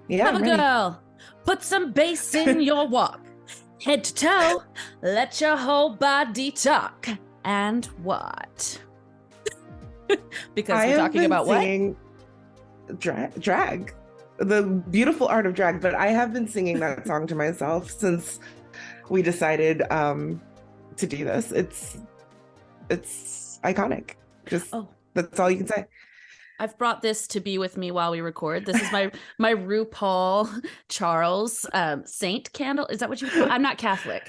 Yeah, I'm Cover ready. girl, put some bass in your walk. Head to toe, let your whole body talk. And what? Because I we're have talking been about what? singing drag, the beautiful art of drag, but I have been singing that song to myself since we decided to do this. It's iconic. Just Oh, that's all you can say. I've brought this to be with me while we record. This is my RuPaul Charles Saint candle. Is that what you would call it? I'm not Catholic.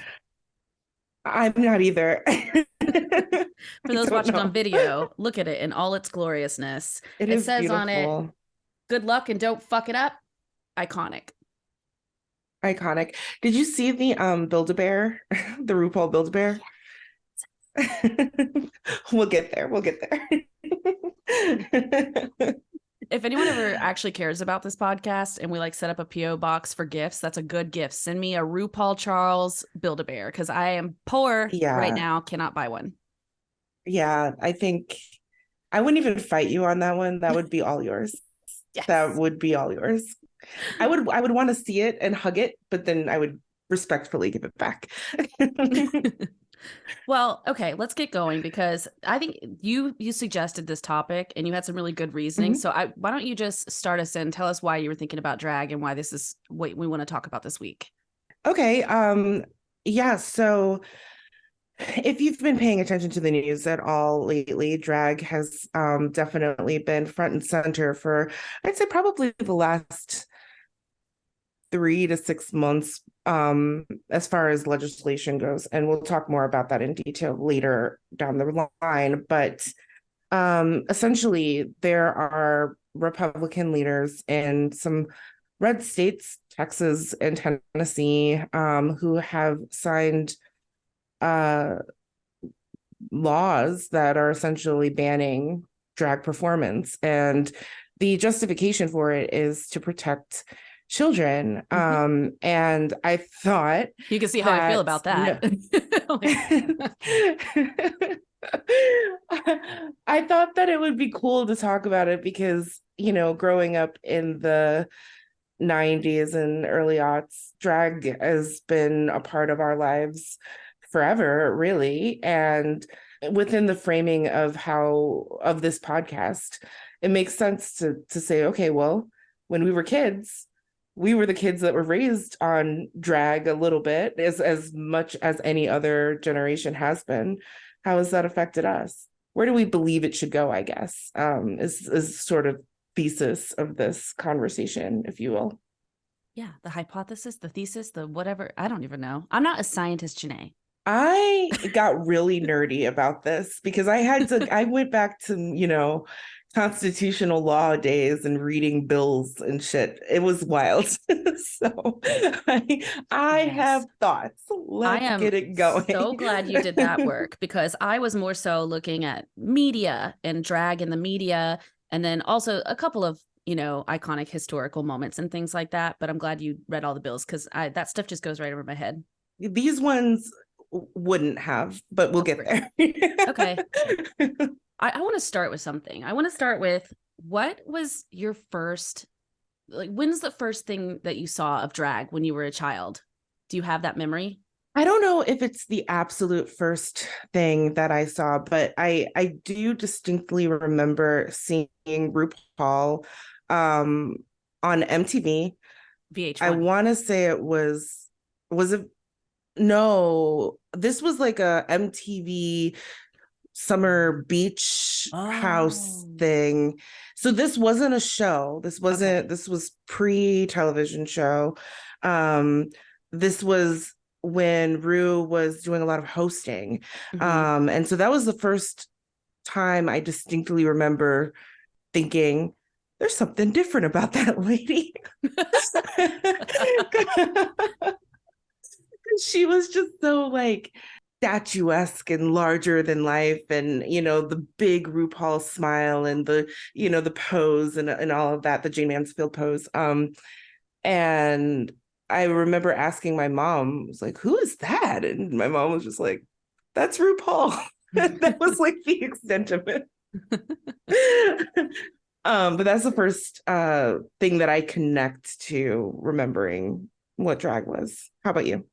I'm not either. For I those don't watching on know. video, look at it in all its gloriousness. It It is says on it, beautiful. good luck and don't fuck it up. Iconic. Iconic. Did you see the Build-A-Bear, the RuPaul Build-A-Bear? We'll get there. We'll get there. If anyone ever actually cares about this podcast and we like set up a PO box for gifts, that's a good gift. Send me a RuPaul Charles Build-A-Bear because I am poor right Yeah. now, cannot buy one. Yeah, I think I wouldn't even fight you on that one. That would be all yours. That Yes. would be all yours. I would want to see it and hug it, but then I would respectfully give it back. Well, okay, let's get going because I think you suggested this topic and you had some really good reasoning. Mhm. So why don't you just start us in, tell us why you were thinking about drag and why this is what we want to talk about this week. Okay, yeah, so if you've been paying attention to the news at all lately, drag has definitely been front and center for, I'd say, probably the last 3 to 6 months, as far as legislation goes. And we'll talk more about that in detail later down the line. But essentially, there are Republican leaders in some red states, Texas and Tennessee, who have signed uh, laws that are essentially banning drag performance. And the justification for it is to protect children. And I thought You can see how I feel that about no. that. I thought that it would be cool to talk about it because, growing up in the 90s and early aughts, drag has been a part of our lives forever, really. And within the framing of this podcast, it makes sense to say, okay, well, when we were kids, we were the kids that were raised on drag a little bit, as much as any other generation has been. How has that affected us? Where do we believe it should go, I guess, is sort of thesis of this conversation, if you will. Yeah, the hypothesis, the thesis, the whatever. I don't even know. I'm not a scientist, Janae. I got really nerdy about this because I went back to, constitutional law days and reading bills and shit. It was wild. So I Yes. have thoughts. I Let's am get it so going. glad you did that work because I was more so looking at media and drag in the media, and then also a couple of, iconic historical moments and things like that. But I'm glad you read all the bills because that stuff just goes right over my head. These ones wouldn't have, but we'll Oh, get great. there. Okay. I want to start with something. I want to start with what was your first, like, when's the first thing that you saw of drag when you were a child? Do you have that memory? I don't know if it's the absolute first thing that I saw, but I do distinctly remember seeing RuPaul um on MTV. I VH1. want to say was it no, this was like a MTV summer beach house Oh, thing. So this wasn't a show. okay. This was pre-television show. Um this was when Rue was doing a lot of hosting. Hmm. And so that was the first time I distinctly remember thinking there's something different about that lady. She was just so like statuesque and larger than life, and the big RuPaul smile and the pose and all of that, the Jane Mansfield pose. And I remember asking my mom, I was like, who is that? And my mom was just like, that's RuPaul. That was like the extent of it. But that's the first thing that I connect to remembering what drag was. How about you?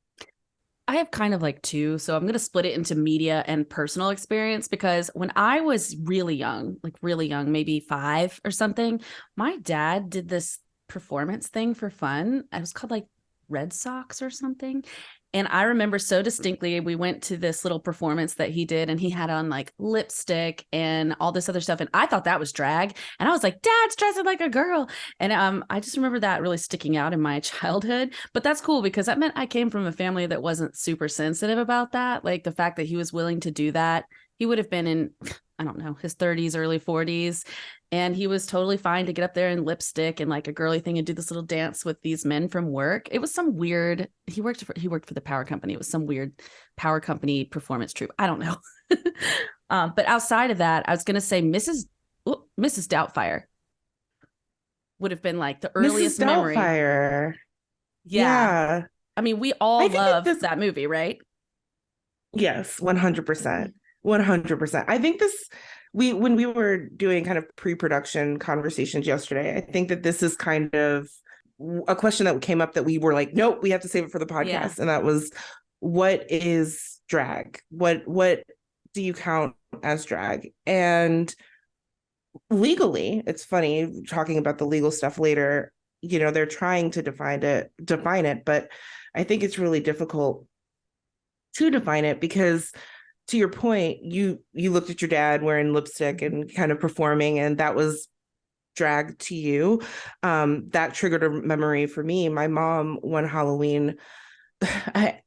I have kind of like two. So I'm going to split it into media and personal experience because when I was really young, like really young, maybe 5 or something, my dad did this performance thing for fun. It was called like Red Sox or something. And I remember so distinctly, we went to this little performance that he did, and he had on like lipstick and all this other stuff. And I thought that was drag. And I was like, Dad's dressing like a girl. And I just remember that really sticking out in my childhood. But that's cool because that meant I came from a family that wasn't super sensitive about that. Like the fact that he was willing to do that. He would have been in, I don't know, his 30s, early 40s. And he was totally fine to get up there in lipstick and like a girly thing and do this little dance with these men from work. It was some weird, he worked for the power company. It was some weird power company performance troupe. I don't know. But outside of that, I was going to say Mrs. Doubtfire would have been like the Mrs. earliest memory. Doubtfire. Yeah. Yeah. I mean, we all I think love this, that movie, right? yes, 100%. 100%. I think this, when we were doing kind of pre-production conversations yesterday, I think that this is kind of a question that came up that we were like, nope, we have to save it for the podcast. Yeah. And that was, what is drag? What do you count as drag? And legally, it's funny talking about the legal stuff later, they're trying to define it, but I think it's really difficult to define it because, to your point, you looked at your dad wearing lipstick and kind of performing, and that was drag to you. That triggered a memory for me. My mom, one Halloween, I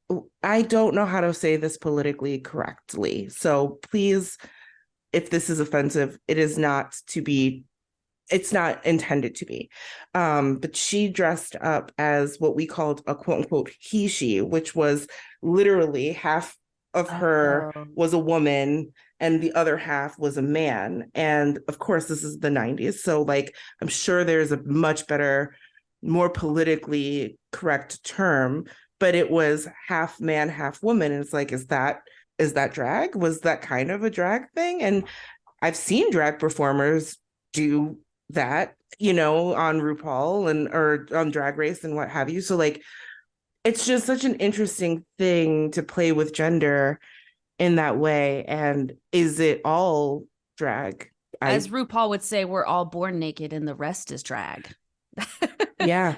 I don't know how to say this politically correctly, so please, if this is offensive, it's not intended to be. But she dressed up as what we called a quote unquote he, she, which was literally half of her was a woman and the other half was a man. And of course, this is the 90s. So like, I'm sure there's a much better, more politically correct term, but it was half man, half woman. And it's like, is that drag? Was that kind of a drag thing? And I've seen drag performers do that, on RuPaul or on Drag Race and what have you. So like, it's just such an interesting thing to play with gender in that way. And is it all drag? As RuPaul would say, we're all born naked and the rest is drag. Yeah.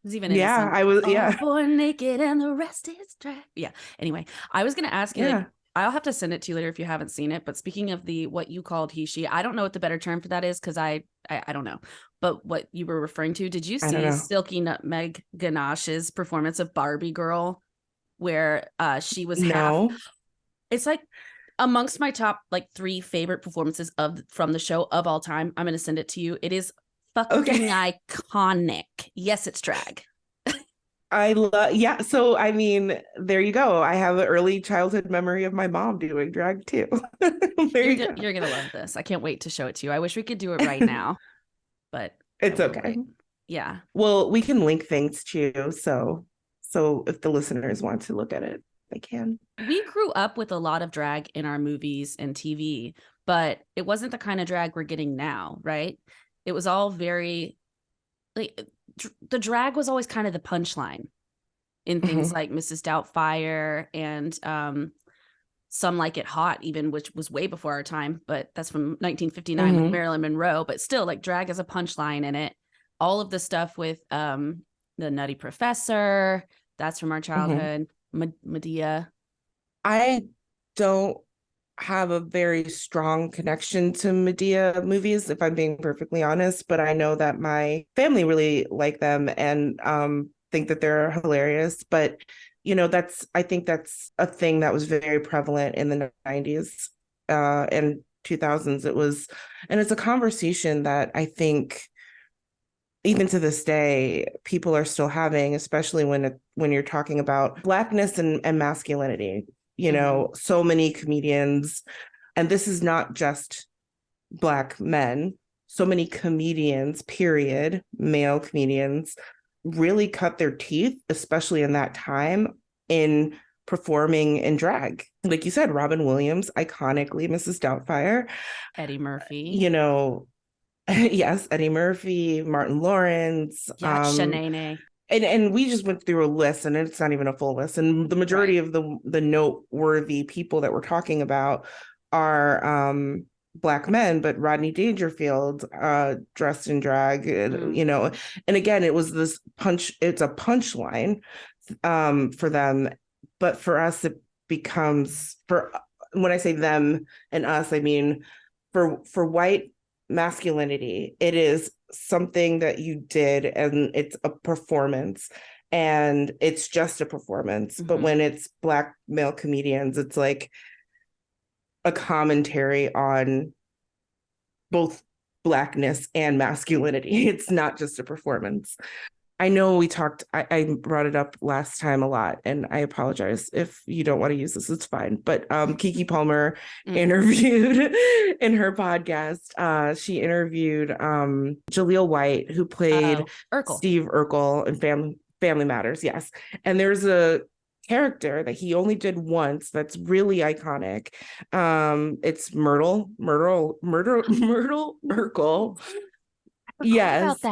It's even yeah, innocent. I was, all yeah. born naked and the rest is drag. Yeah. Anyway, I was going to ask you, Yeah. like, I'll have to send it to you later if you haven't seen it. But speaking of what you called he, she, I don't know what the better term for that is because I don't know. But what you were referring to, did you see Silky Nutmeg Ganache's performance of Barbie Girl, where she was No. half? It's like amongst my top like 3 favorite performances from the show of all time. I'm going to send it to you. It is fucking iconic. Yes, it's drag. I love, yeah. So, I mean, there you go. I have an early childhood memory of my mom doing drag too. You're going to love this. I can't wait to show it to you. I wish we could do it right now, but it's okay. Yeah. Well, we can link things to you. So if the listeners want to look at it, they can. We grew up with a lot of drag in our movies and TV, but it wasn't the kind of drag we're getting now, right? It was all very like the drag was always kind of the punchline in things like Mrs. Doubtfire and Some Like It Hot, even, which was way before our time, but that's from 1959 with Marilyn Monroe. But still, like, drag as a punchline in it. All of the stuff with the Nutty Professor, that's from our childhood. Medea. I don't have a very strong connection to Medea movies, if I'm being perfectly honest, but I know that my family really like them and think that they're hilarious. But I think that's a thing that was very prevalent in the 90s and 2000s. And it's a conversation that I think even to this day people are still having, especially when you're talking about Blackness and masculinity. So many comedians, and this is not just Black men, so many comedians, period, male comedians, really cut their teeth, especially in that time, in performing in drag. Like you said, Robin Williams, iconically Mrs. Doubtfire. Eddie Murphy. Yes, Eddie Murphy, Martin Lawrence, Yeah, Shanae. and we just went through a list, and it's not even a full list. And the majority Right. of the noteworthy people that we're talking about are Black men, but Rodney Dangerfield dressed in drag, you know. And again, it was this punch, it's a punchline for them, but for us it becomes, for when I say them and us, I mean for white masculinity, it is something that you did and it's a performance, and it's just a performance. But when it's Black male comedians, it's like a commentary on both Blackness and masculinity. It's not just a performance. I know we talked, I brought it up last time a lot, and I apologize if you don't want to use this, it's fine. But Keke Palmer interviewed in her podcast, she interviewed Jaleel White, who played Steve Urkel in Family Matters. Yes. And there's a character that he only did once that's really iconic. It's Myrtle Urkel. Yes.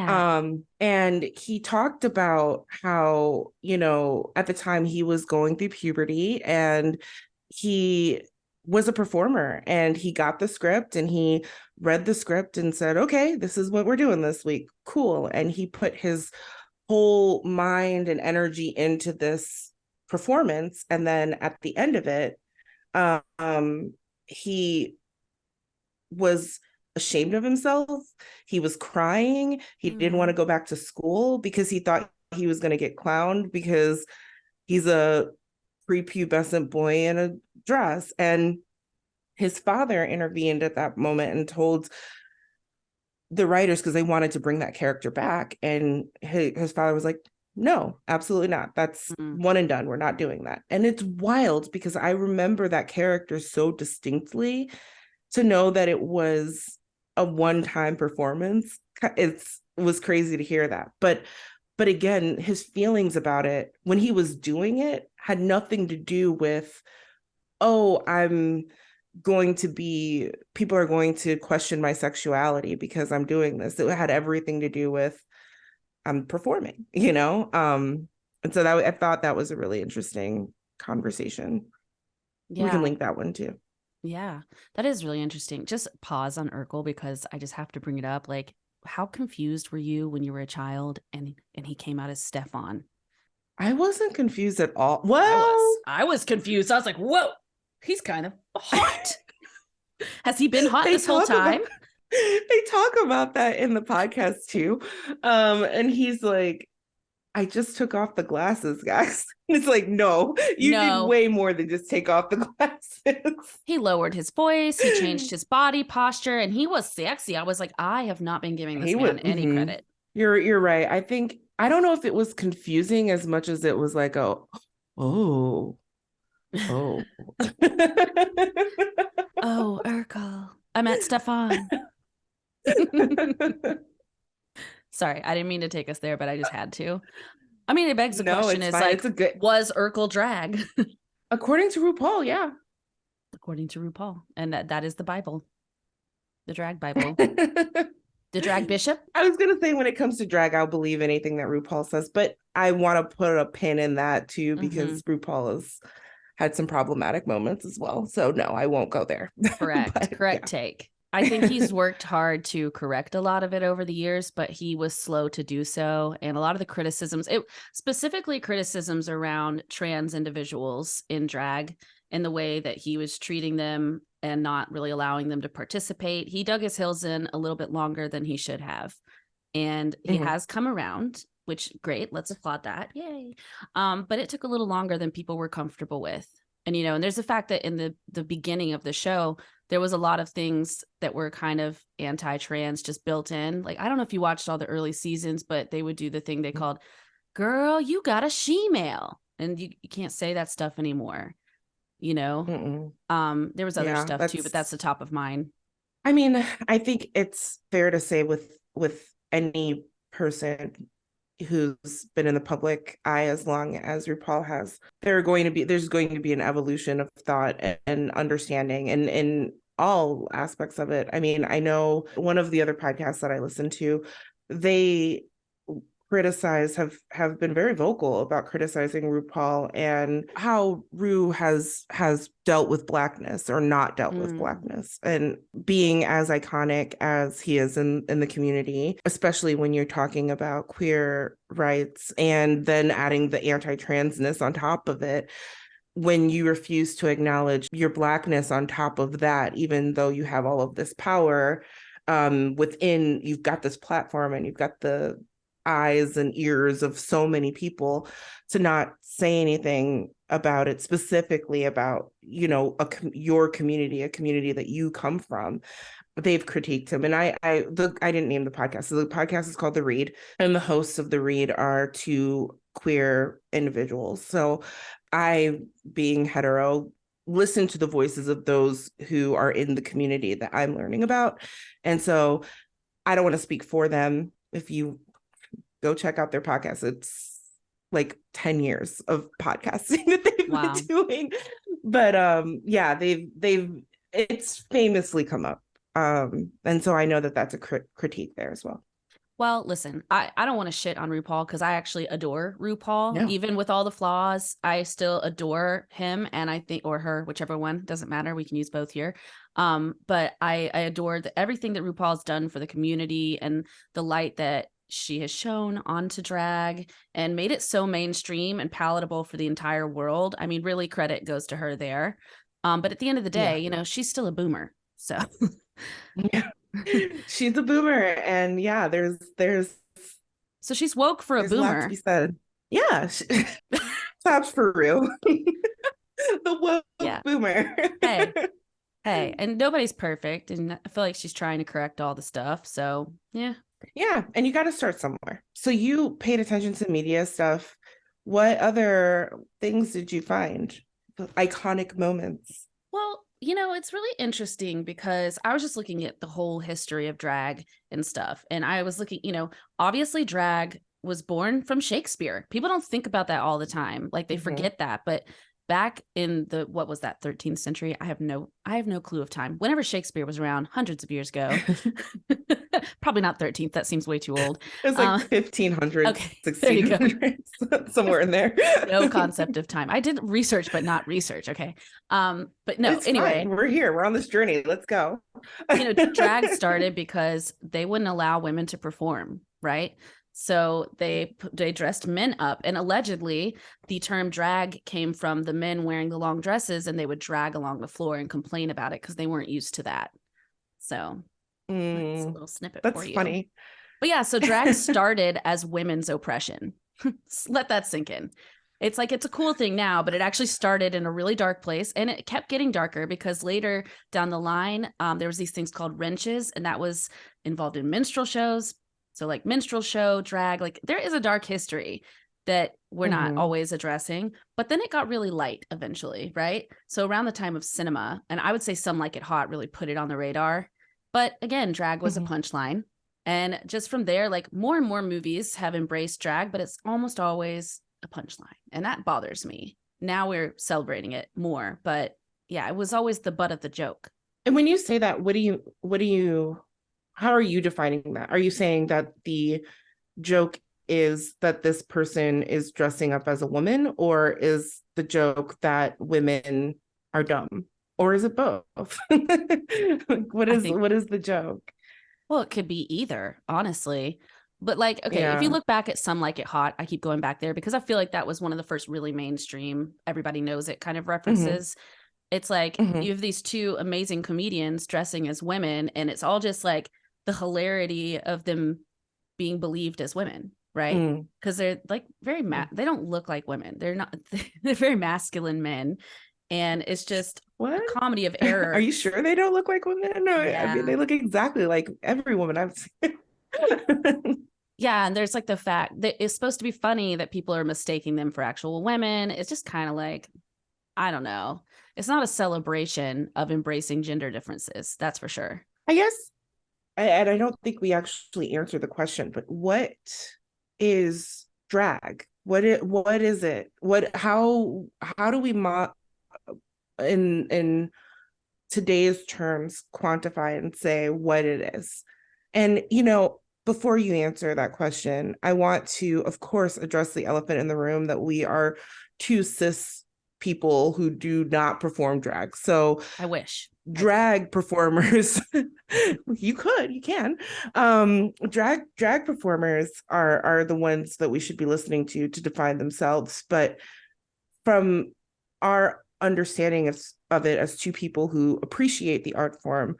And he talked about how, you know, at the time he was going through puberty, and he was a performer, and he got the script and he read the script and said, okay, this is what we're doing this week. Cool. And he put his whole mind and energy into this performance. And then at the end of it, he was ashamed of himself. He was crying. He didn't want to go back to school because he thought he was going to get clowned because he's a prepubescent boy in a dress. And his father intervened at that moment and told the writers, because they wanted to bring that character back. And his father was like, no, absolutely not. That's one and done. We're not doing that. And it's wild because I remember that character so distinctly, to know that it was a one-time performance. It was crazy to hear that. But again, his feelings about it when he was doing it had nothing to do with, oh, people are going to question my sexuality because I'm doing this. It had everything to do with I'm performing, you know? And so I thought that was a really interesting conversation. Yeah. We can link that one too. Yeah, that is really interesting. Just pause on Urkel because I just have to bring it up. Like, how confused were you when you were a child and he came out as Stefan? I wasn't confused at all. Well, I was confused. I was like, whoa, he's kind of hot. Has he been hot this whole time? They talk about that in the podcast too. And he's like, I just took off the glasses, guys. It's like, no, you did way more than just take off the glasses. He lowered his voice, he changed his body posture, and he was sexy. I was like, I have not been giving this man any credit. You're right. I don't know if it was confusing as much as it was like, oh. Oh, Urkel. I meant Stefan. Sorry, I didn't mean to take us there, but I just had to. I mean, it begs the question is like, was Urkel drag? According to RuPaul, yeah. According to RuPaul. And that is the Bible. The drag Bible. The drag bishop. I was going to say, when it comes to drag, I'll believe anything that RuPaul says, but I want to put a pin in that too, because RuPaul has had some problematic moments as well. So no, I won't go there. Correct. Correct take. I think he's worked hard to correct a lot of it over the years, but he was slow to do so. And a lot of the criticisms, specifically criticisms around trans individuals in drag and the way that he was treating them and not really allowing them to participate. He dug his heels in a little bit longer than he should have. And he has come around, which great. Let's applaud that. Yay. But it took a little longer than people were comfortable with. And, you know, and there's the fact that in the beginning of the show, there was a lot of things that were kind of anti-trans just built in. Like, I don't know if you watched all the early seasons, but they would do the thing they called, girl, you got a she-male. And you can't say that stuff anymore, you know? There was other stuff too, but that's the top of mind. I mean, I think it's fair to say with any person who's been in the public eye as long as RuPaul has, there's going to be an evolution of thought and understanding. And all aspects of it. I mean, I know one of the other podcasts that I listen to, they have been very vocal about criticizing RuPaul and how Ru has dealt with blackness or not dealt with blackness, and being as iconic as he is in the community, especially when you're talking about queer rights and then adding the anti-transness on top of it. When you refuse to acknowledge your blackness on top of that, even though you have all of this power within, you've got this platform and you've got the eyes and ears of so many people, to not say anything about it, specifically about, you know, your community, a community that you come from. They've critiqued him. And I didn't name the podcast. So the podcast is called The Read, and the hosts of The Read are two queer individuals. So I, being hetero, listen to the voices of those who are in the community that I'm learning about. And so I don't want to speak for them. If you go check out their podcast, it's like 10 years of podcasting that they've been doing. But yeah, they've it's famously come up. And so I know that that's a critique there as well. Well, listen, I don't want to shit on RuPaul because I actually adore RuPaul. Yeah. Even with all the flaws, I still adore him, and I think, or her, whichever one, doesn't matter. We can use both here. But I adore everything that RuPaul's done for the community and the light that she has shown onto drag and made it so mainstream and palatable for the entire world. I mean, really credit goes to her there. But at the end of the day, you know, she's still a boomer. So yeah. She's a boomer, and yeah, there's so she's woke for a boomer. A lot to be said. Yeah, props for real. The woke boomer. Hey, and nobody's perfect, and I feel like she's trying to correct all the stuff. So yeah, and you got to start somewhere. So you paid attention to media stuff. What other things did you find? Iconic moments? Well, you know, it's really interesting because I was just looking at the whole history of drag and stuff. And I was looking, you know, obviously drag was born from Shakespeare. People don't think about that all the time. Like they forget that. But back in the, what was that, 13th century? I have no clue of time. Whenever Shakespeare was around, hundreds of years ago. Probably not 13th. That seems way too old. It was like 1500s, okay, 1600s, somewhere in there. No concept of time. I did research, but not research. Okay. But no, it's anyway, fine. We're here. We're on this journey. Let's go. You know, drag started because they wouldn't allow women to perform, right? So they dressed men up, and allegedly the term drag came from the men wearing the long dresses, and they would drag along the floor and complain about it because they weren't used to that. So that's a little snippet for you. That's funny. But yeah, so drag started as women's oppression. Let that sink in. It's like, it's a cool thing now, but it actually started in a really dark place, and it kept getting darker because later down the line, there was these things called wrenches, and that was involved in minstrel shows. So like minstrel show, drag, like there is a dark history that we're not always addressing, but then it got really light eventually, right? So around the time of cinema, and I would say Some Like It Hot really put it on the radar. But again, drag was a punchline. And just from there, like more and more movies have embraced drag, but it's almost always a punchline. And that bothers me. Now we're celebrating it more, but yeah, it was always the butt of the joke. And when you say that, how are you defining that? Are you saying that the joke is that this person is dressing up as a woman, or is the joke that women are dumb, or is it both? What is the joke? Well, it could be either, honestly. But like, okay, if you look back at Some Like It Hot, I keep going back there because I feel like that was one of the first really mainstream, everybody knows it kind of references. It's like you have these two amazing comedians dressing as women, and it's all just like the hilarity of them being believed as women, right? Because they're like very they don't look like women. They're not. They're very masculine men, and it's just a comedy of error. Are you sure they don't look like women? No, I mean they look exactly like every woman I've seen. Yeah, and there's like the fact that it's supposed to be funny that people are mistaking them for actual women. It's just kind of like, I don't know. It's not a celebration of embracing gender differences. That's for sure. I guess. And I don't think we actually answered the question, but what is drag? What is it? How do we in today's terms quantify and say what it is. And, before you answer that question, I want to, of course, address the elephant in the room that we are two cis people who do not perform drag. So I wish. drag performers, you can. Drag performers are the ones that we should be listening to define themselves. But from our understanding of it as two people who appreciate the art form,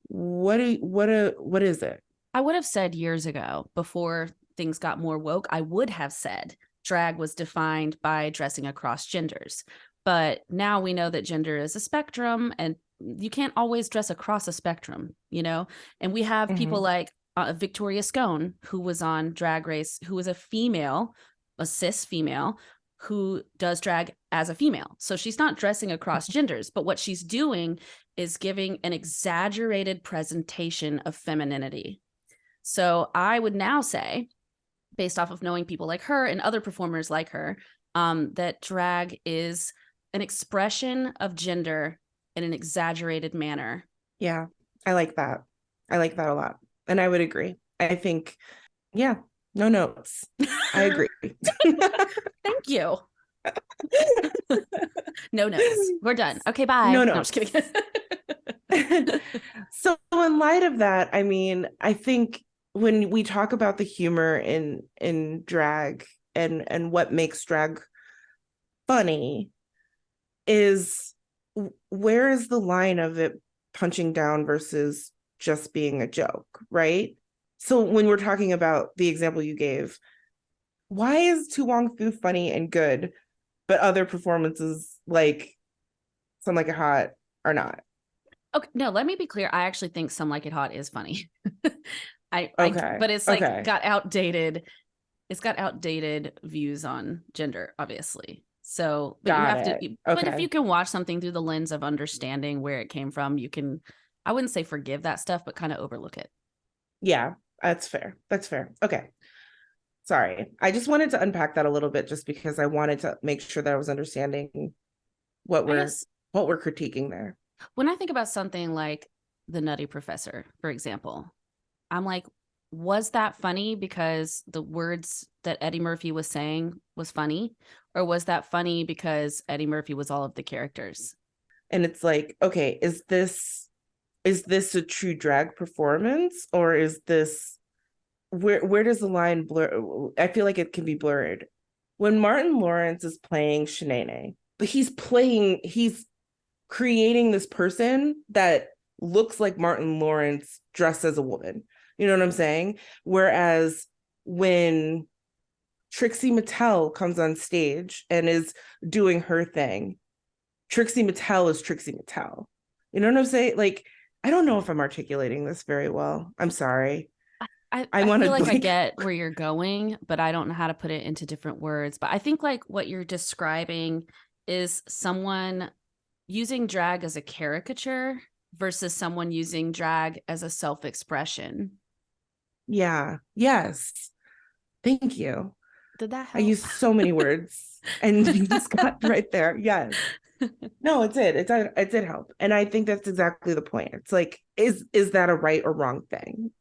what is it? I would have said years ago, before things got more woke, I would have said drag was defined by dressing across genders. But now we know that gender is a spectrum, and you can't always dress across a spectrum, And we have people like Victoria Scone, who was on Drag Race, who was a female, a cis female, who does drag as a female. So she's not dressing across genders, but what she's doing is giving an exaggerated presentation of femininity. So I would now say, based off of knowing people like her and other performers like her, that drag is an expression of gender in an exaggerated manner. Yeah, I like that. I like that a lot. And I would agree. I think, yeah, no notes. I agree. Thank you. No notes. We're done. Okay, bye. No, no I'm just kidding. So in light of that, I mean, I think when we talk about the humor in drag and what makes drag funny, is where is the line of it punching down versus just being a joke, right? So when we're talking about the example you gave, why is To Wong Foo funny and good, but other performances like Some Like It Hot are not? Okay, no, let me be clear. I actually think Some Like It Hot is funny. But it's got outdated. It's got outdated views on gender, obviously. So, but you have to. But if you can watch something through the lens of understanding where it came from, you can. I wouldn't say forgive that stuff, but kind of overlook it. Yeah, that's fair. That's fair. Okay. Sorry. I just wanted to unpack that a little bit just because I wanted to make sure that I was understanding what we're critiquing there. When I think about something like The Nutty Professor, for example, I'm like, was that funny because the words that Eddie Murphy was saying was funny? Or was that funny because Eddie Murphy was all of the characters? And it's like, okay, is this a true drag performance, or is this, where does the line blur? I feel like it can be blurred. When Martin Lawrence is playing Shanae, but he's creating this person that looks like Martin Lawrence dressed as a woman. You know what I'm saying? Whereas when Trixie Mattel comes on stage and is doing her thing, Trixie Mattel is Trixie Mattel. You know what I'm saying? Like, I don't know if I'm articulating this very well. I'm sorry. I feel like I get where you're going, but I don't know how to put it into different words. But I think like what you're describing is someone using drag as a caricature versus someone using drag as a self-expression. Yeah. Yes. Thank you. Did that help? I used so many words and you just got right there. Yes. No, it did. It did help. And I think that's exactly the point. It's like, is that a right or wrong thing?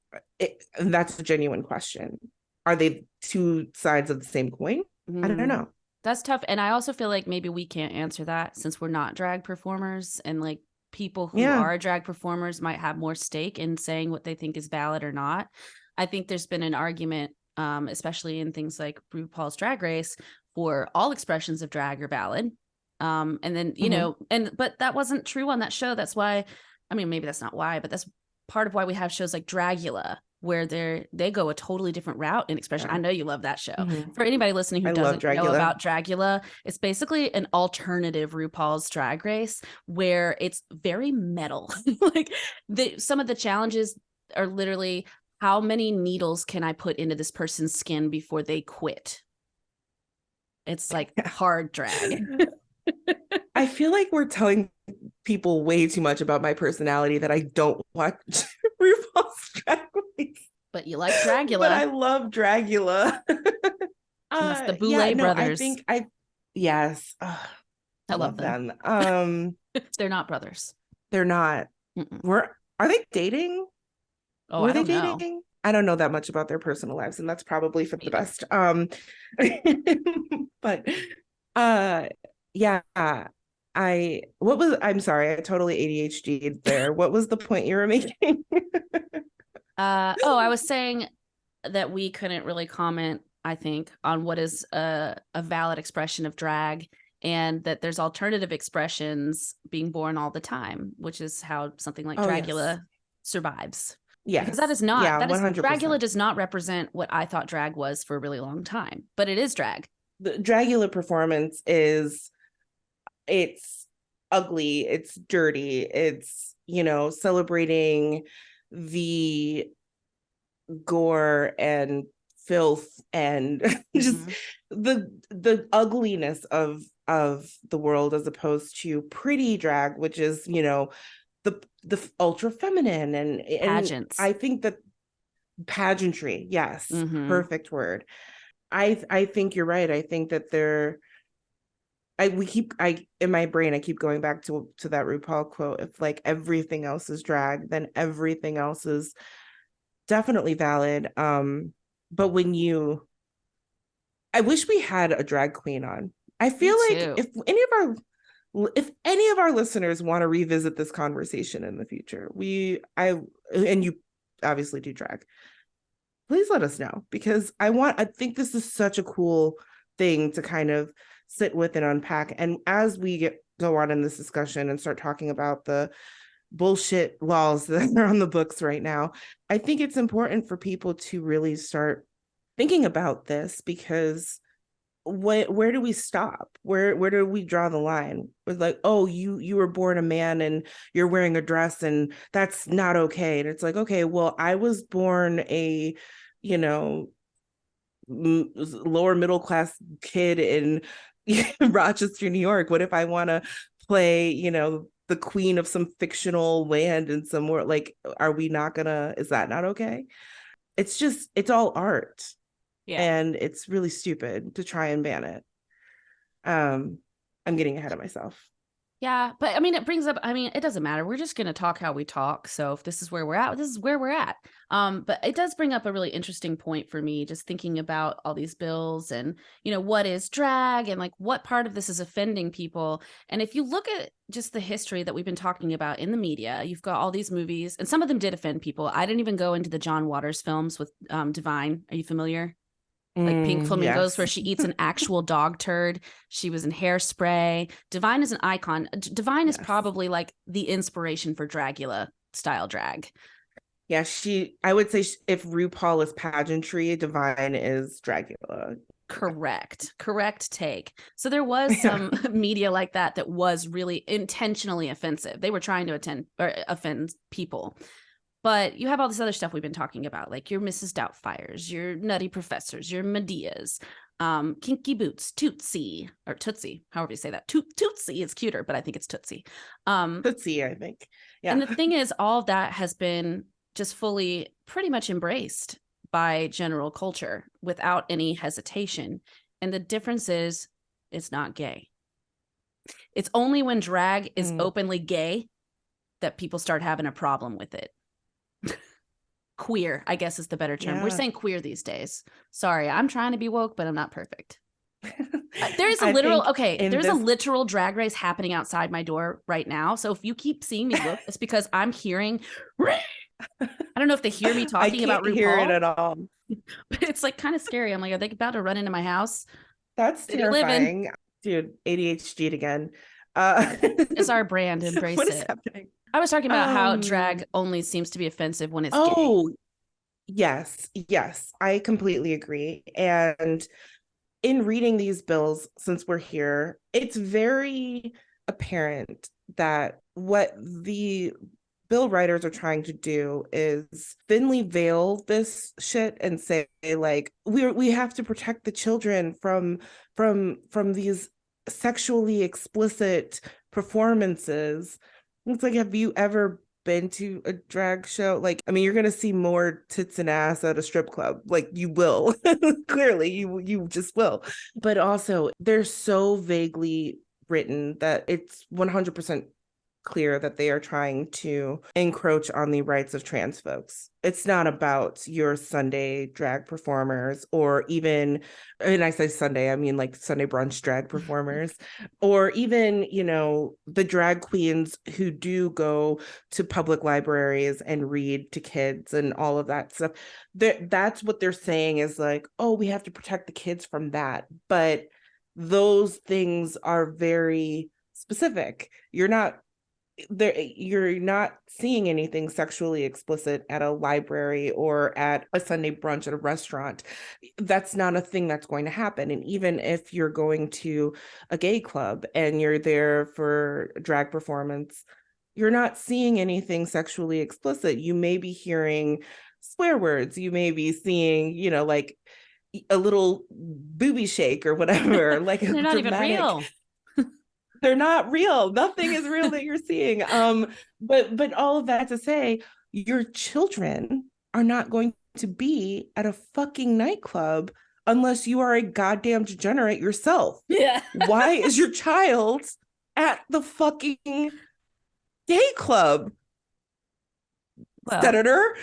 That's a genuine question. Are they two sides of the same coin? I don't know. That's tough. And I also feel like maybe we can't answer that since we're not drag performers, and like people who are drag performers might have more stake in saying what they think is valid or not. I think there's been an argument, especially in things like RuPaul's Drag Race, for all expressions of drag are valid. And then, but that wasn't true on that show. That's why, I mean, maybe that's not why, but that's part of why we have shows like Dragula, where they go a totally different route in expression. I know you love that show. For anybody listening who doesn't know about Dragula, it's basically an alternative RuPaul's Drag Race where it's very metal. Like some of the challenges are literally, how many needles can I put into this person's skin before they quit? It's like hard drag. I feel like we're telling people way too much about my personality that I don't watch RuPaul's Drag Race. But you like Dragula. But I love Dragula. Yes, the Boulet brothers. Yes. I love them. They're not brothers. They're not. Mm-mm. Are they dating? Oh, Were I they don't know. dating? I don't know that much about their personal lives, and that's probably for the Either. best. But uh yeah, I'm sorry, I totally ADHD'd there. What was the point you were making? Oh, I was saying that we couldn't really comment, I think, on what is a valid expression of drag, and that there's alternative expressions being born all the time, which is how something like Oh, yes. Dragula survives. Because that Yes. is not, Yeah, that is, Dragula 100%. does not represent what I thought drag was for a really long time, but it is drag. The Dragula performance is it's ugly, it's dirty, it's, celebrating the gore and filth and just Mhm. the ugliness of the world, as opposed to pretty drag, which is, the ultra feminine, and Pageants. I think that pageantry, yes, Hmm. perfect word. I think you're right. I think that I in my brain I keep going back to that RuPaul quote. If like everything else is drag, then everything else is definitely valid. But I wish we had a drag queen on. I Me feel like too. if any of our listeners want to revisit this conversation in the future, and you obviously do drag, please let us know, because I think this is such a cool thing to kind of sit with and unpack. And as we go on in this discussion and start talking about the bullshit laws that are on the books right now, I think it's important for people to really start thinking about this, because where do we stop? Where do we draw the line? It's like, oh, you were born a man and you're wearing a dress, and that's not okay. And it's like, okay, well, I was born a, you know, lower middle class kid in Rochester, New York. What if I want to play, the queen of some fictional land and somewhere, like, are we not gonna, is that not okay? It's all art, Yeah. and it's really stupid to try and ban it. um I'm getting ahead of myself. Yeah, but I mean, it brings up, I mean, it doesn't matter. We're just going to talk how we talk. So if this is where we're at, this is where we're at. But it does bring up a really interesting point for me, just thinking about all these bills and, what is drag and like what part of this is offending people. And if you look at just the history that we've been talking about in the media, you've got all these movies, and some of them did offend people. I didn't even go into the John Waters films with Divine. Are you familiar? Like Pink Flamingos, where Yes. she eats an actual dog turd. She was in Hairspray. Divine is an icon. Divine is Yes. probably like the inspiration for Dragula style drag. Yeah, I would say, if RuPaul is pageantry, Divine is Dracula. Correct take. So there was Yeah. some media like that was really intentionally offensive. They were trying to offend people. But you have all this other stuff we've been talking about, like your Mrs. Doubtfires, your Nutty Professors, your Medeas, Kinky Boots, Tootsie, or Tootsie, however you say that. Tootsie is cuter, but I think it's Tootsie. Tootsie, I think. And Yeah. the thing is, all of that has been just fully pretty much embraced by general culture without any hesitation. And the difference is, it's not gay. It's only when drag is Mm. openly gay that people start having a problem with it. Queer, I guess, is the better term. We're Yeah. saying queer these days. Sorry, I'm trying to be woke, but I'm not perfect. There's a I literal, think okay, in there's a this, literal drag race happening outside my door right now. So if you keep seeing me look, it's because I'm hearing, I don't know if they hear me I talking about can't hear it RuPaul, at all. but it's like kind of scary. I'm like, are they about to run into my house? That's City living terrifying. Dude, ADHD again. is our brand. Embrace What is it. happening? I was talking about how Um, drag only seems to be offensive when it's gay. oh, yes, yes, I completely agree. And in reading these bills, since we're here, it's very apparent that what the bill writers are trying to do is thinly veil this shit and say, like, we have to protect the children from these sexually explicit performances. It's like, have you ever been to a drag show? Like, I mean, you're gonna see more tits and ass at a strip club, like, you will. Clearly, you just will. But also, they're so vaguely written that it's 100% clear that they are trying to encroach on the rights of trans folks. It's not about your Sunday drag performers, or even, and I say Sunday, I mean like Sunday brunch drag performers, or even, you know, the drag queens who do go to public libraries and read to kids and all of that stuff. That's what they're saying is like, oh, we have to protect the kids from that. But those things are very specific. You're not seeing anything sexually explicit at a library or at a Sunday brunch at a restaurant. That's not a thing that's going to happen. And even if you're going to a gay club and you're there for a drag performance, you're not seeing anything sexually explicit. You may be hearing swear words, you may be seeing, you know, like a little booby shake or whatever, like They're not even dramatic, real. they're not real. Nothing is real that you're seeing. But all of that to say, your children are not going to be at a fucking nightclub unless you are a goddamn degenerate yourself. Yeah. Why is your child at the fucking gay club? Well, Senator?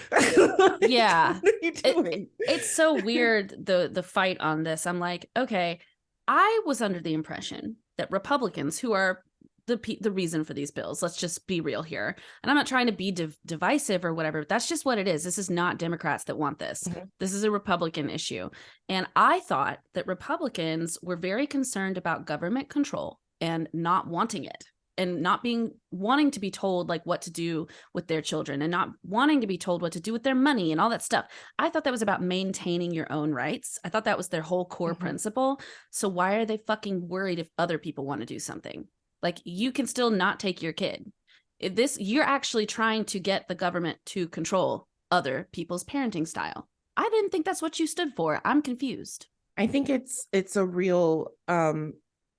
yeah. What are you doing? It's so weird, the fight on this. I'm like, okay, I was under the impression that Republicans, who are the reason for these bills, let's just be real here, and I'm not trying to be divisive or whatever, but that's just what it is. This is not Democrats that want this. Mm-hmm. This is a Republican issue. And I thought that Republicans were very concerned about government control and not wanting it, and not wanting to be told like what to do with their children, and not wanting to be told what to do with their money and all that stuff. I thought that was about maintaining your own rights. I thought that was their whole core principle. So why are they fucking worried if other people want to do something? Like, you can still not take your kid. You're actually trying to get the government to control other people's parenting style. I didn't think that's what you stood for. I'm confused. I think it's a real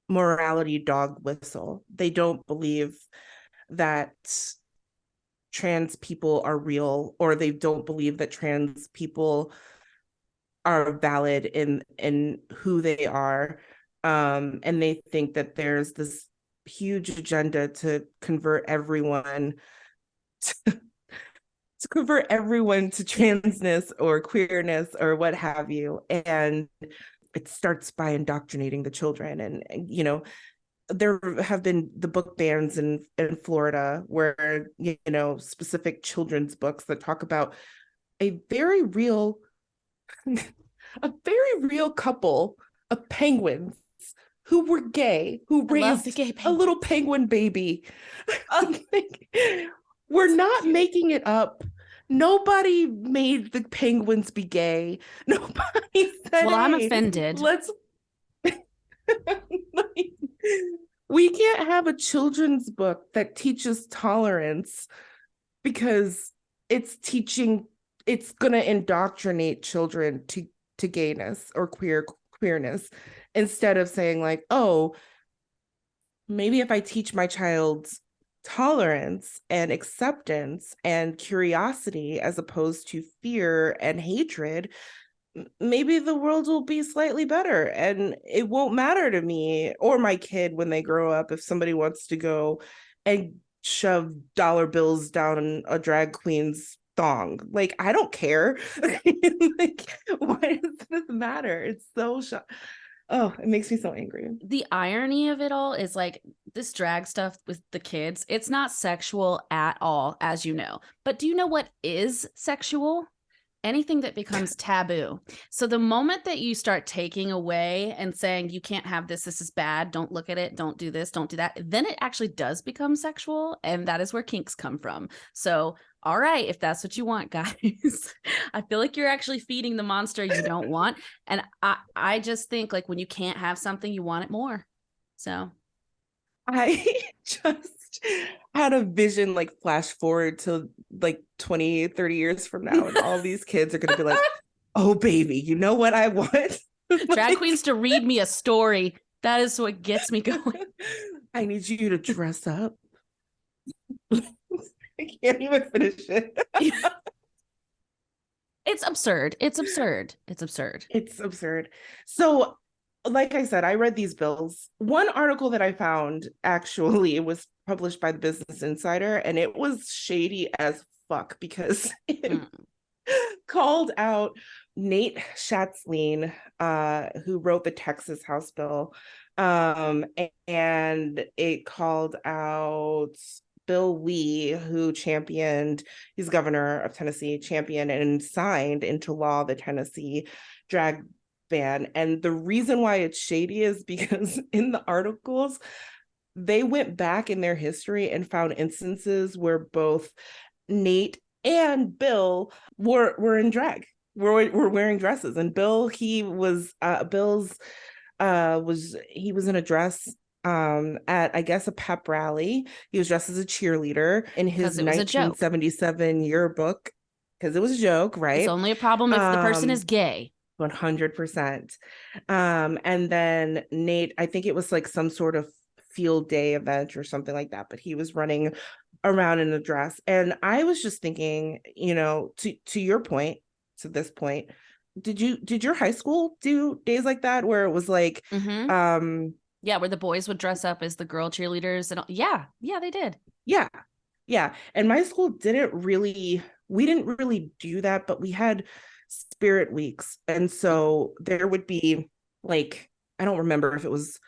morality dog whistle. They don't believe that trans people are real, or they don't believe that trans people are valid in who they are. And they think that there's this huge agenda to convert everyone to transness or queerness or what have you. And it starts by indoctrinating the children. And you know, there have been the book bans in Florida where, you know, specific children's books that talk about a very real couple of penguins who were gay, who raised a little penguin baby. We're not making it up. Nobody made the penguins be gay. Nobody said, well, I'm offended. Let's we can't have a children's book that teaches tolerance because it's going to indoctrinate children to gayness or queerness, instead of saying like, oh, maybe if I teach my child tolerance and acceptance and curiosity as opposed to fear and hatred, maybe the world will be slightly better, and it won't matter to me or my kid when they grow up if somebody wants to go and shove dollar bills down a drag queen's thong. Like, I don't care. Like, why does this matter? It's so oh, it makes me so angry. The irony of it all is like, this drag stuff with the kids, it's not sexual at all, as you know. But do you know what is sexual? Anything that becomes taboo. So the moment that you start taking away and saying you can't have this is bad, don't look at it, don't do this, don't do that, then it actually does become sexual. And that is where kinks come from. So, all right, if that's what you want, guys, I feel like you're actually feeding the monster you don't want. And I just think like, when you can't have something, you want it more. So I just had a vision, like flash forward to like 20, 30 years from now, and all these kids are going to be like, oh baby, you know what I want? Drag queens to read me a story. That is what gets me going. I need you to dress up. I can't even finish it. It's absurd. It's absurd. It's absurd. It's absurd. So like I said, I read these bills. One article that I found actually was published by the Business Insider, and it was shady as fuck because it Mm. called out Nate Schatzline, who wrote the Texas House bill, and it called out Bill Lee, who championed, he's governor of Tennessee, championed and signed into law the Tennessee drag ban. And the reason why it's shady is because in the articles, they went back in their history and found instances where both Nate and Bill were in drag. Were wearing dresses, and Bill, he was Bill's he was in a dress at, I guess, a pep rally. He was dressed as a cheerleader in his Because it was a joke. 1977 yearbook, because it was a joke, It's right? only a problem if the person is gay. 100%. And then Nate, I think it was like some sort of field day event or something like that, but he was running around in a dress. And I was just thinking, to your point, to this point, did your high school do days like that where it was like Mm-hmm. Yeah, where the boys would dress up as the girl cheerleaders and all. Yeah, they did. yeah, yeah. And my school we didn't really do that, but we had spirit weeks. And so there would be like, I don't remember if it was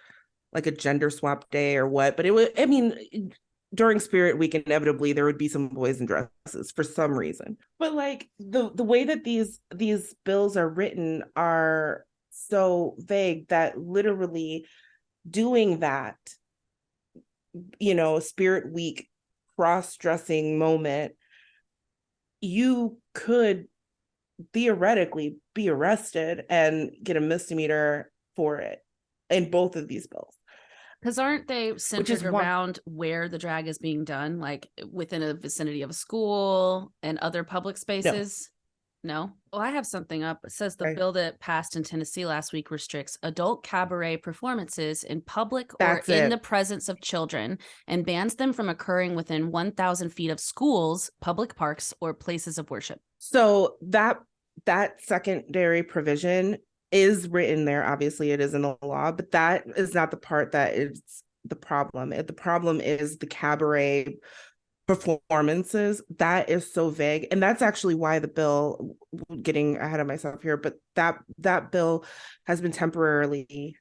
like a gender swap day or what, but it was, I mean, during spirit week, inevitably there would be some boys in dresses for some reason. But like the way that these bills are written are so vague that literally doing that, spirit week cross-dressing moment, you could theoretically be arrested and get a misdemeanor for it in both of these bills. Because aren't they Which centered is why, around where the drag is being done, like within a vicinity of a school and other public no. spaces? No? Well, I have something up. It says the Okay. bill that passed in Tennessee last week restricts adult cabaret performances in public or That's in it. the presence of children and bans them from occurring within 1,000 feet of schools, public parks, or places of worship. So that secondary provision is written there. Obviously, it is in the law, but that is not the part that is the problem. The problem is the cabaret performances. That is so vague, and that's actually why the bill, getting ahead of myself here, but that bill has been temporarily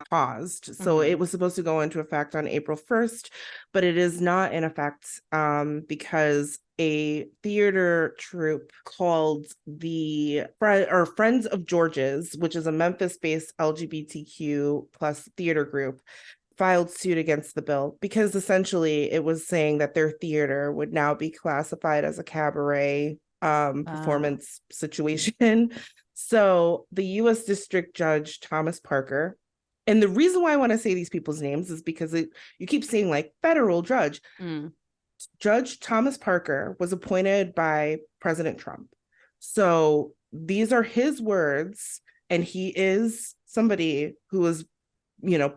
paused. So it was supposed to go into effect on April 1st, but it is not in effect because a theater troupe called the Friends of George's, which is a Memphis-based LGBTQ plus theater group, filed suit against the bill because essentially it was saying that their theater would now be classified as a cabaret performance situation. So the U.S. District Judge Thomas Parker, and the reason why I want to say these people's names is because you keep saying like federal judge. Judge Thomas Parker was appointed by President Trump. So these are his words, and he is somebody who was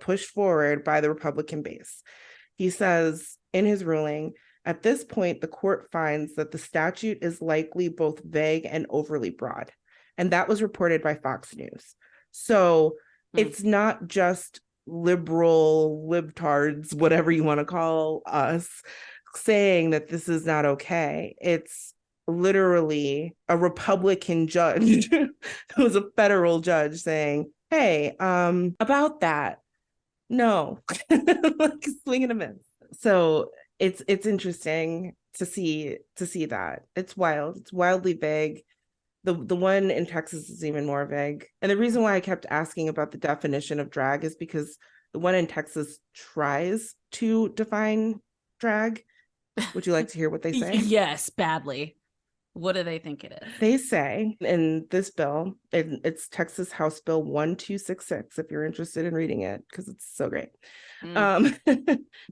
pushed forward by the Republican base. He says in his ruling, at this point, the court finds that the statute is likely both vague and overly broad. And that was reported by Fox News. So it's not just liberal libtards, whatever you want to call us, saying that this is not okay. It's literally a Republican judge who's a federal judge saying, hey, about that, no, like swing and a miss. So it's interesting to see that. It's wild. It's wildly vague. The one in Texas is even more vague. And the reason why I kept asking about the definition of drag is because the one in Texas tries to define drag. Would you like to hear what they say? Yes, badly. What do they think it is? They say in this bill, it's Texas House Bill 1266, if you're interested in reading it, because it's so great.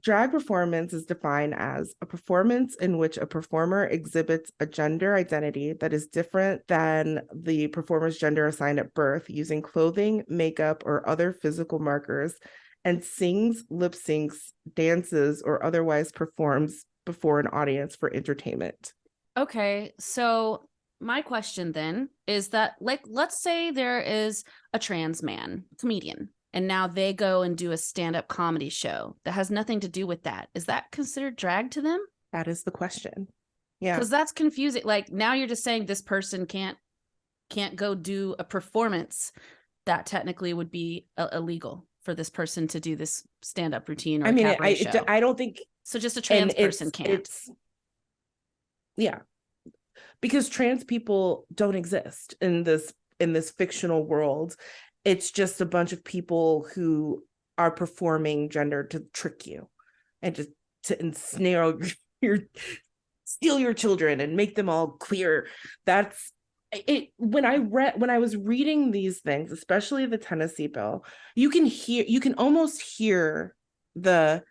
Drag performance is defined as a performance in which a performer exhibits a gender identity that is different than the performer's gender assigned at birth, using clothing, makeup, or other physical markers, and sings, lip syncs, dances, or otherwise performs before an audience for entertainment. Okay, so my question then is that, like, let's say there is a trans man, comedian, and now they go and do a stand-up comedy show that has nothing to do with that. Is that considered drag to them? That is the question. Yeah. Because that's confusing. Like, now you're just saying this person can't go do a performance that technically would be illegal for this person to do this stand-up routine or I mean, cabaret show. I don't think so. Just a trans person can't. Yeah, because trans people don't exist in this fictional world. It's just a bunch of people who are performing gender to trick you and just to ensnare steal your children and make them all queer. That's it. When I was reading these things, especially the Tennessee bill, you can almost hear the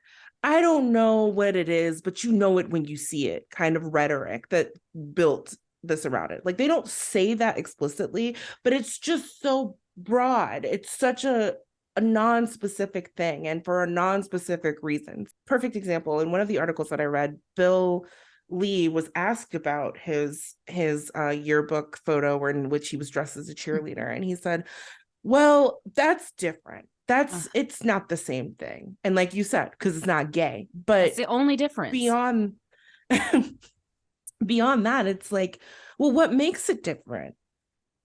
I don't know what it is, but you know it when you see it kind of rhetoric that built this around it. Like, they don't say that explicitly, but it's just so broad. It's such a non-specific thing, and for a non-specific reason. Perfect example, in one of the articles that I read, Bill Lee was asked about his yearbook photo in which he was dressed as a cheerleader, and he said, well, that's different. It's not the same thing. And like you said, because it's not gay, but it's the only difference. Beyond that, it's like, well, what makes it different?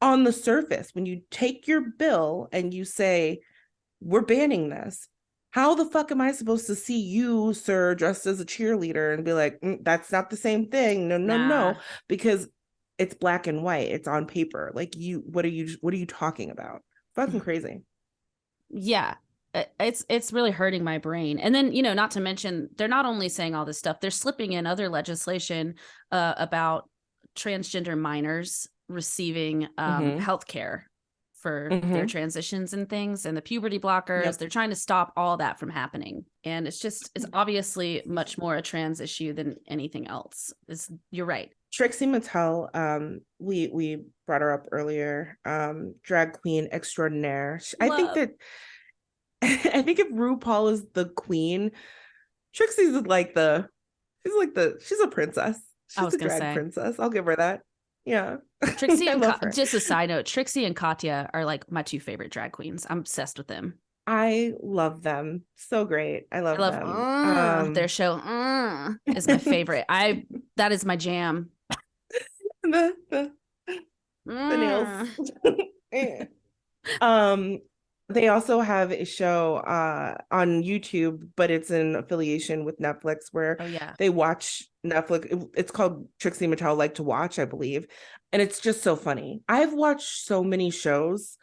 On the surface, when you take your bill and you say, we're banning this, how the fuck am I supposed to see you, sir, dressed as a cheerleader and be like, that's not the same thing? No, because it's black and white. It's on paper. Like, what are you talking about? Fucking crazy. Yeah, it's really hurting my brain. And then, not to mention, they're not only saying all this stuff, they're slipping in other legislation about transgender minors receiving healthcare for their transitions and things, and the puberty blockers. Yep. They're trying to stop all that from happening. And it's obviously much more a trans issue than anything else. You're right. Trixie Mattel, we brought her up earlier, drag queen extraordinaire. I think if RuPaul is the queen, Trixie's she's a princess. She's a drag princess. I'll give her that. Yeah. Trixie and just a side note, Trixie and Katya are like my two favorite drag queens. I'm obsessed with them. I love them. So great. I love them. Their show is my favorite. That is my jam. the nails. They also have a show on YouTube, but it's in affiliation with Netflix, where they watch Netflix. It's called Trixie Mattel Like to Watch, I believe. And it's just so funny. I've watched so many shows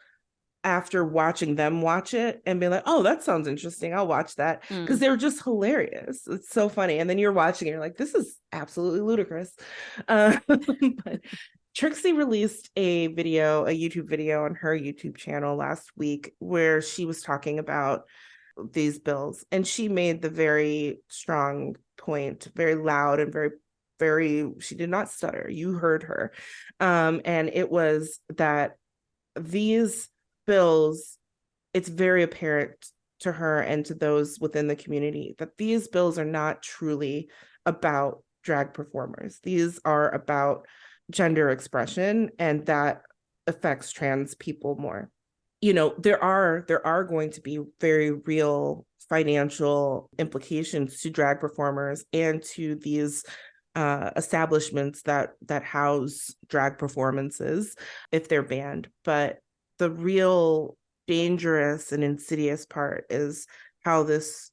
after watching them watch it and be like, oh, that sounds interesting. I'll watch that, because they're just hilarious. It's so funny. And then you're watching it, you're like, this is absolutely ludicrous. But Trixie released a YouTube video on her YouTube channel last week where she was talking about these bills, and she made the very strong point, very loud and very, she did not stutter. You heard her. And it was that these bills, it's very apparent to her and to those within the community that these bills are not truly about drag performers. These are about gender expression, and that affects trans people more. There are going to be very real financial implications to drag performers and to these establishments that house drag performances if they're banned. But the real dangerous and insidious part is how these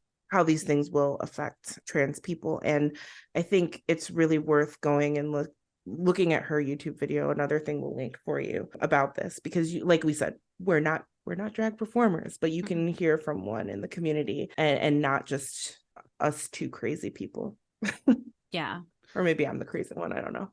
things will affect trans people. And I think it's really worth going and looking at her YouTube video. Another thing we'll link for you about this, because like we said, we're not drag performers, but you can hear from one in the community and not just us two crazy people. Yeah. Or maybe I'm the crazy one. I don't know.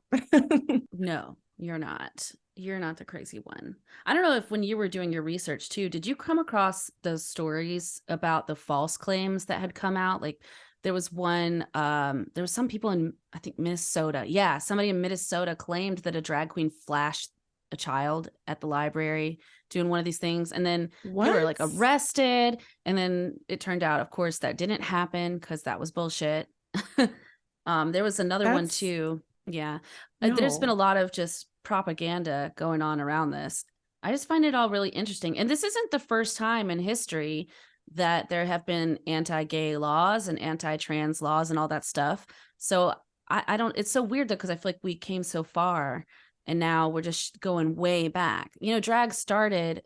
No, you're not. You're not the crazy one. I don't know if when you were doing your research too, did you come across those stories about the false claims that had come out? Like, there was one, there was some people in, I think, Minnesota. Yeah, somebody in Minnesota claimed that a drag queen flashed a child at the library doing one of these things. And then they were like arrested. And then it turned out, of course, that didn't happen because that was bullshit. There was another one too. Yeah. No. There's been a lot of just propaganda going on around this. I just find it all really interesting. And this isn't the first time in history that there have been anti-gay laws and anti-trans laws and all that stuff. So I don't, it's so weird though, because I feel like we came so far and now we're just going way back. You know, drag started,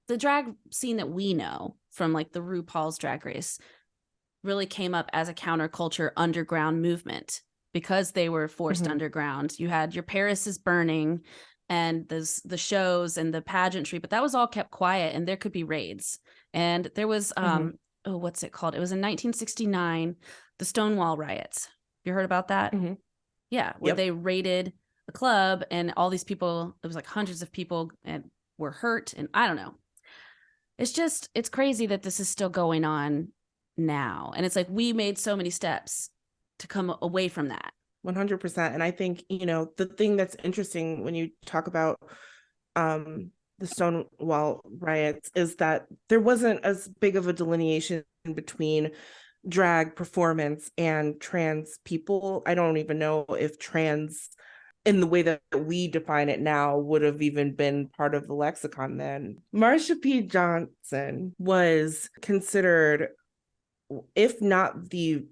the drag scene that we know from like the RuPaul's Drag Race really came up as a counterculture underground movement because they were forced underground. You had your Paris is Burning and the shows and the pageantry, but that was all kept quiet, and there could be raids. And there was oh, what's it called? It was in 1969, the Stonewall riots. You heard about that? Yeah, where they raided a club and all these people, it was like hundreds of people and were hurt, and I don't know. It's crazy that this is still going on now. And it's like we made so many steps to come away from that. 100%. And I think, you know, the thing that's interesting when you talk about the Stonewall riots is that there wasn't as big of a delineation between drag performance and trans people. I don't even know if trans in the way that we define it now would have even been part of the lexicon then. Marsha P. Johnson was considered, if not the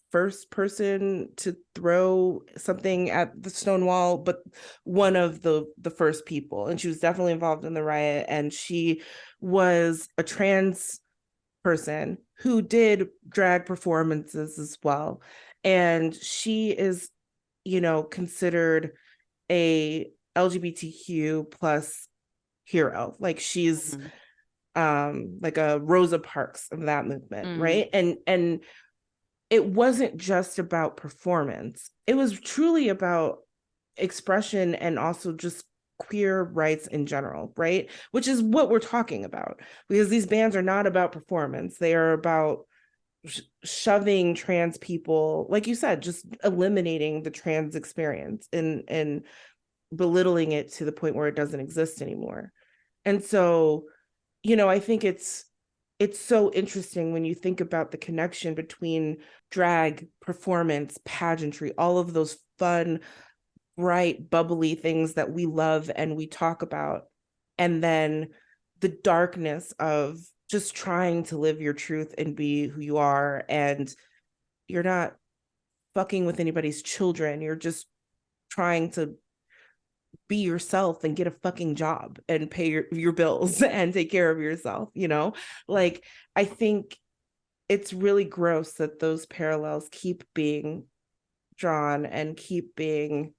first person to throw something at the Stonewall, but one of the first people. And she was definitely involved in the riot. And she was a trans person who did drag performances as well. And she is, you know, considered a LGBTQ plus hero. Like she's like a Rosa Parks of that movement, right? And it wasn't just about performance. It was truly about expression and also just queer rights in general, right? Which is what we're talking about, because these bans are not about performance. They are about shoving trans people, like you said, just eliminating the trans experience and belittling it to the point where it doesn't exist anymore. And so, you know, I think it's so interesting when you think about the connection between drag, performance, pageantry, all of those fun, bright, bubbly things that we love and we talk about, and then the darkness of just trying to live your truth and be who you are, and you're not fucking with anybody's children. You're just trying to be yourself and get a fucking job and pay your bills and take care of yourself, you know? Like, I think it's really gross that those parallels keep being drawn and keep being,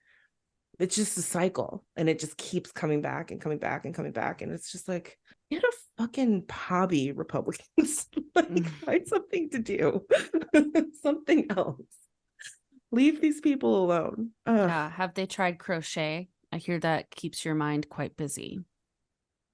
it's just a cycle, and it just keeps coming back and coming back and coming back. And it's just like, get a fucking hobby, Republicans. Like, find something to do. Something else. Leave these people alone. Yeah. Have they tried crochet? I hear that keeps your mind quite busy.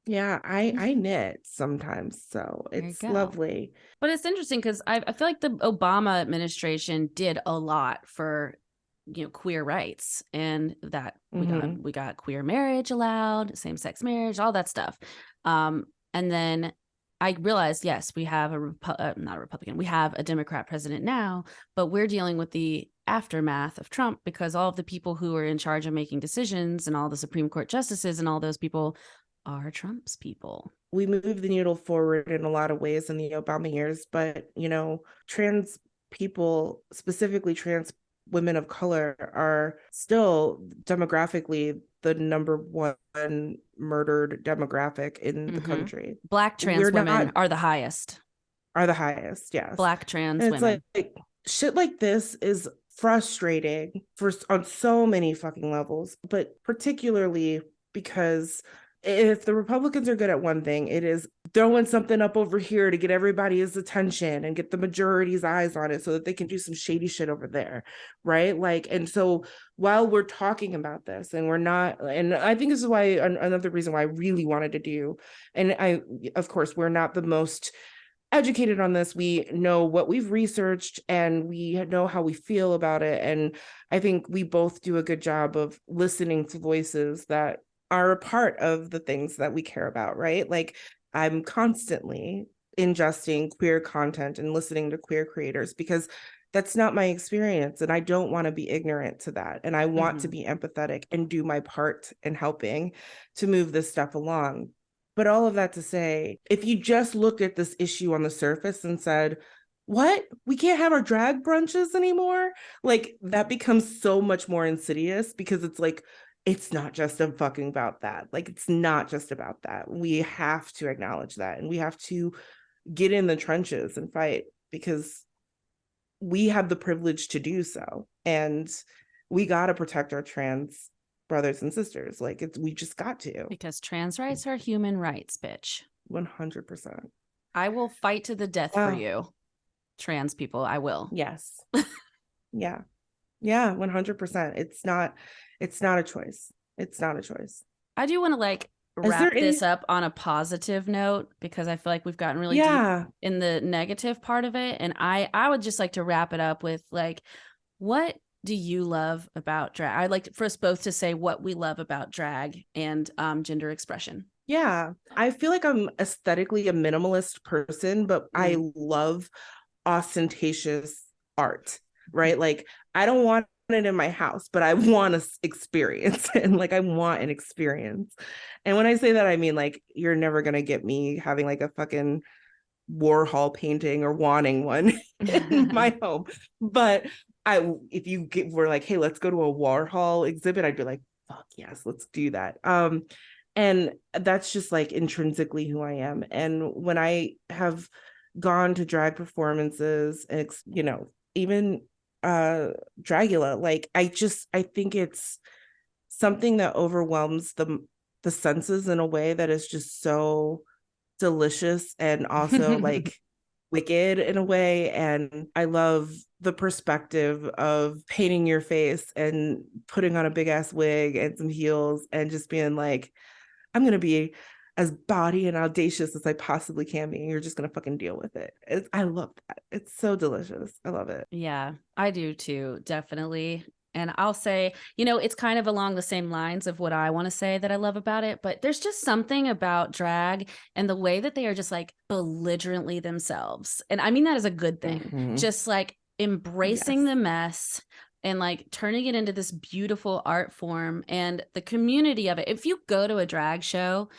Yeah, I knit sometimes, so it's lovely. But it's interesting because I feel like the Obama administration did a lot for, you know, queer rights, and that we got queer marriage allowed, same-sex marriage, all that stuff. And then I realized, yes, we have not a Republican, we have a Democrat president now, but we're dealing with the aftermath of Trump, because all of the people who are in charge of making decisions and all the Supreme Court justices and all those people are Trump's people. We moved the needle forward in a lot of ways in the Obama years, but, you know, trans people, specifically trans women of color, are still demographically the number one murdered demographic in the country. Black trans women are the highest. Are the highest, yes. Black trans women. Like shit like this is frustrating on so many fucking levels, but particularly because if the Republicans are good at one thing, it is throwing something up over here to get everybody's attention and get the majority's eyes on it so that they can do some shady shit over there, right? Like, and so while we're talking about this, and we're not, and I think this is why another reason why I really wanted to do, and of course, we're not the most educated on this. We know what we've researched and we know how we feel about it. And I think we both do a good job of listening to voices that are a part of the things that we care about, right? Like, I'm constantly ingesting queer content and listening to queer creators because that's not my experience. And I don't want to be ignorant to that. And I want to be empathetic and do my part in helping to move this stuff along. But all of that to say, if you just looked at this issue on the surface and said, what? We can't have our drag brunches anymore? Like, that becomes so much more insidious, because it's like, it's not just a fucking about that. Like, it's not just about that. We have to acknowledge that, and we have to get in the trenches and fight, because we have the privilege to do so. And we got to protect our trans brothers and sisters. Like, we just got to. Because trans rights are human rights, bitch. 100%. I will fight to the death for you. Trans people, I will. Yes. Yeah. 100%. It's not a choice. It's not a choice. I do want to like wrap this up on a positive note, because I feel like we've gotten really deep in the negative part of it. And I would just like to wrap it up with like, what do you love about drag? I'd like for us both to say what we love about drag and gender expression. Yeah. I feel like I'm aesthetically a minimalist person, but I love ostentatious art, right? Like, I don't want it in my house, but I want to experience it. And like, I want an experience. And when I say that, I mean, like, you're never going to get me having like a fucking Warhol painting or wanting one in my home. But if you were like, hey, let's go to a Warhol exhibit, I'd be like, fuck yes, let's do that. And that's just like intrinsically who I am. And when I have gone to drag performances, and you know, even Dragula, like, I think it's something that overwhelms the senses in a way that is just so delicious, and also like wicked in a way. And I love the perspective of painting your face and putting on a big ass wig and some heels and just being like, I'm gonna be as bawdy and audacious as I possibly can be, and you're just gonna fucking deal with it. I love that. It's so delicious. I love it. Yeah, I do too, definitely. And I'll say, you know, it's kind of along the same lines of what I want to say that I love about it, but there's just something about drag and the way that they are just like belligerently themselves. And I mean that is a good thing. Just like embracing the mess and like turning it into this beautiful art form, and the community of it. If you go to a drag show,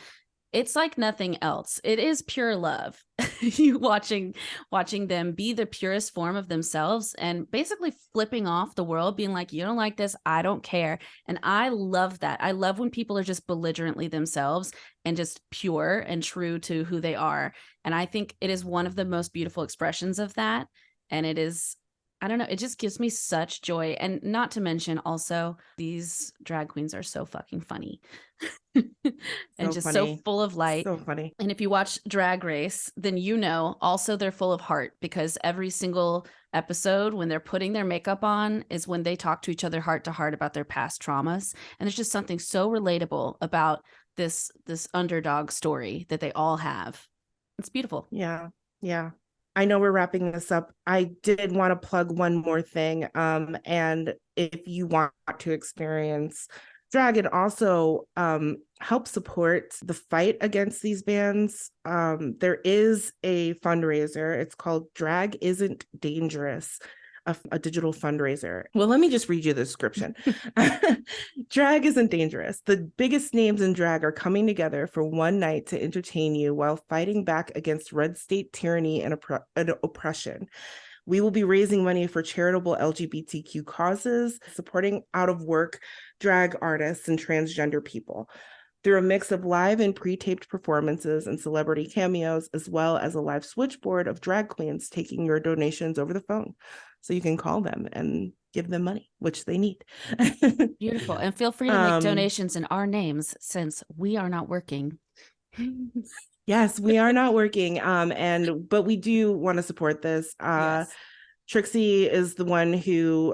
it's like nothing else. It is pure love. You watching them be the purest form of themselves and basically flipping off the world, being like, you don't like this, I don't care. And I love that. I love when people are just belligerently themselves and just pure and true to who they are. And I think it is one of the most beautiful expressions of that. And it is, I don't know, it just gives me such joy. And not to mention also, these drag queens are so fucking funny. And so just funny. So full of light. So funny. And if you watch Drag Race, then you know also they're full of heart, because every single episode when they're putting their makeup on is when they talk to each other heart to heart about their past traumas. And there's just something so relatable about this underdog story that they all have. It's beautiful. Yeah. I know we're wrapping this up. I did want to plug one more thing. And if you want to experience drag and also help support the fight against these bans, there is a fundraiser. It's called Drag Isn't Dangerous, a digital fundraiser. Well, let me just read you the description. Drag isn't dangerous. The biggest names in drag are coming together for one night to entertain you while fighting back against red state tyranny and oppression. We will be raising money for charitable LGBTQ causes, supporting out-of-work drag artists and transgender people through a mix of live and pre-taped performances and celebrity cameos, as well as a live switchboard of drag queens taking your donations over the phone. So you can call them and give them money, which they need. Beautiful. And feel free to make donations in our names, since we are not working. Yes, we are not working. But we do want to support this. Yes. Trixie is the one who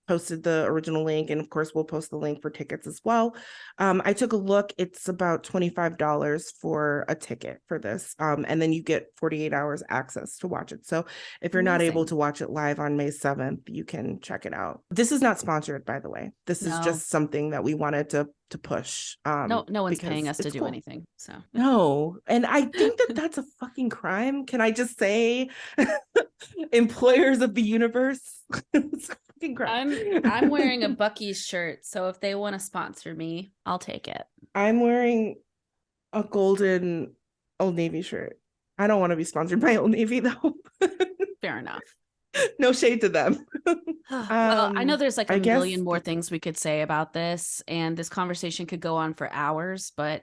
posted the original link, and of course we'll post the link for tickets as well. I took a look. It's about $25 for a ticket for this, and then you get 48 hours access to watch it. So if you're not able to watch it live on May 7th, you can check it out. This is not sponsored, by the way. This is just something that we wanted to push. No one's paying us to do anything. So no, and I think that that's a fucking crime. Can I just say, employers of the universe? It's a fucking crime. I'm wearing a Buc-ee's shirt, so if they want to sponsor me, I'll take it. I'm wearing a golden Old Navy shirt. I don't want to be sponsored by Old Navy though. Fair enough. No shade to them. Well, I know there's like a I guess million more things we could say about this, and this conversation could go on for hours, but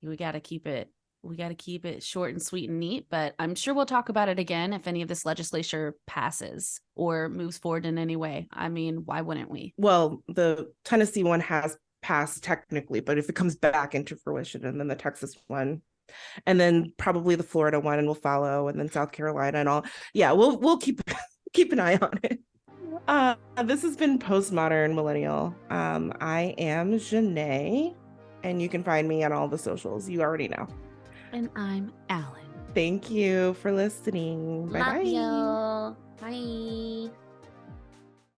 we got to keep it short and sweet and neat. But I'm sure we'll talk about it again if any of this legislature passes or moves forward in any way. I mean, why wouldn't we? well, the Tennessee one has passed technically, but if it comes back into fruition, and then the Texas one, and then probably the Florida one, and will follow, and then South Carolina and all. Yeah, we'll keep keep an eye on it. This has been Postmodern Millennial. I am Janae, and you can find me on all the socials. You already know. And I'm Alan. Thank you for listening. Bye Love bye. you. Bye.